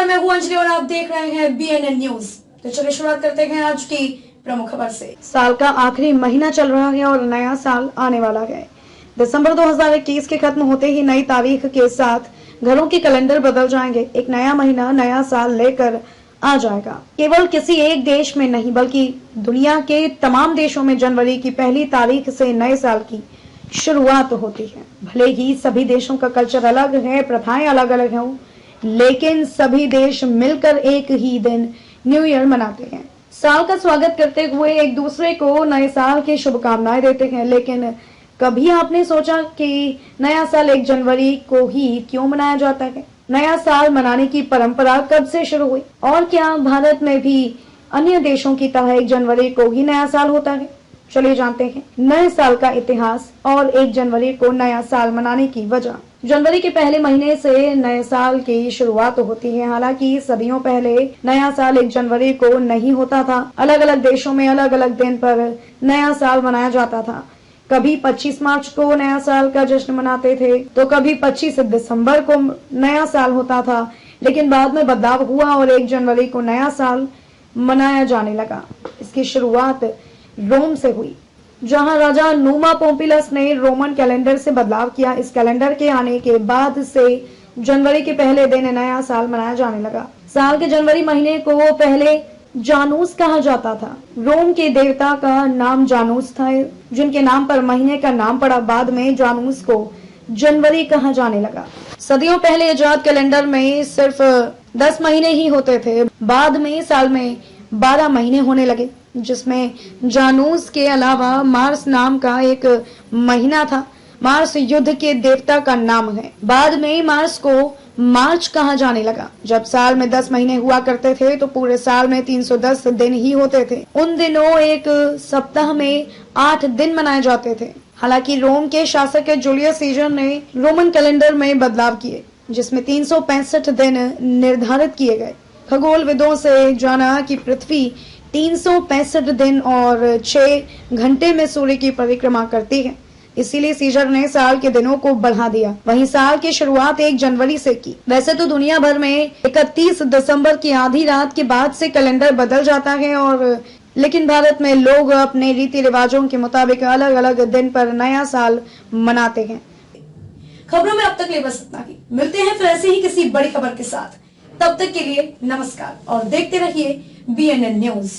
नमस्कार, मैं हूं अंजलि और आप देख रहे हैं BNN न्यूज। तो चलिए शुरुआत करते हैं आज की प्रमुख खबर से। साल का आखिरी महीना चल रहा है और नया साल आने वाला है। दिसंबर 2021 के खत्म होते ही नई तारीख के साथ घरों के कैलेंडर बदल जाएंगे। एक नया महीना नया साल लेकर आ जाएगा। केवल किसी एक देश में नहीं बल्कि दुनिया के तमाम देशों में जनवरी की पहली तारीख से नए साल की शुरुआत होती है। भले ही सभी देशों का कल्चर अलग है, प्रथाएं अलग अलग हों, लेकिन सभी देश मिलकर एक ही दिन न्यू ईयर मनाते हैं। साल का स्वागत करते हुए एक दूसरे को नए साल की शुभकामनाएं देते हैं। लेकिन कभी आपने सोचा कि नया साल 1 जनवरी को ही क्यों मनाया जाता है? नया साल मनाने की परंपरा कब से शुरू हुई और क्या भारत में भी अन्य देशों की तरह 1 जनवरी को ही नया साल होता है? चलिए जानते हैं नए साल का इतिहास और 1 जनवरी को नया साल मनाने की वजह। जनवरी के पहले महीने से नए साल की शुरुआत होती है। हालांकि सदियों पहले नया साल 1 जनवरी को नहीं होता था। अलग अलग देशों में अलग अलग दिन पर नया साल मनाया जाता था। कभी 25 मार्च को नया साल का जश्न मनाते थे तो कभी 25 दिसंबर को नया साल होता था। लेकिन बाद में बदलाव हुआ और 1 जनवरी को नया साल मनाया जाने लगा। इसकी शुरुआत रोम से हुई, जहां राजा नुमा पोम्पिलस ने रोमन कैलेंडर से बदलाव किया। इस कैलेंडर के आने के बाद से जनवरी के पहले दिन नया साल मनाया जाने लगा। साल के जनवरी महीने को पहले जानूस कहा जाता था। रोम के देवता का नाम जानूस था, जिनके नाम पर महीने का नाम पड़ा। बाद में जानूस को जनवरी कहा जाने लगा। सदियों पहले इजाद कैलेंडर में सिर्फ 10 महीने ही होते थे। बाद में साल में 12 महीने होने लगे, जिसमें जानूस के अलावा मार्स नाम का एक महीना था। मार्स युद्ध के देवता का नाम है। बाद में मार्स को मार्च कहा जाने लगा। जब साल में 10 महीने हुआ करते थे तो पूरे साल में 310 दिन ही होते थे। उन दिनों एक सप्ताह में 8 दिन मनाए जाते थे। हालांकि रोम के शासक जूलियस सीजर ने रोमन कैलेंडर में बदलाव किए, जिसमें 365 दिन निर्धारित किए गए। खगोलविदों से जाना कि पृथ्वी 365 दिन और 6 घंटे में सूर्य की परिक्रमा करती है, इसीलिए सीजर ने साल के दिनों को बढ़ा दिया। वहीं साल की शुरुआत 1 जनवरी से की। वैसे तो दुनिया भर में 31 दिसंबर की आधी रात के बाद से कैलेंडर बदल जाता है लेकिन भारत में लोग अपने रीति रिवाजों के मुताबिक अलग अलग दिन पर नया साल मनाते हैं। खबरों में अब तक ले बस इतना ही। मिलते हैं फिर ऐसे ही किसी बड़ी खबर के साथ। तब तक के लिए नमस्कार और देखते रहिए BNN न्यूज।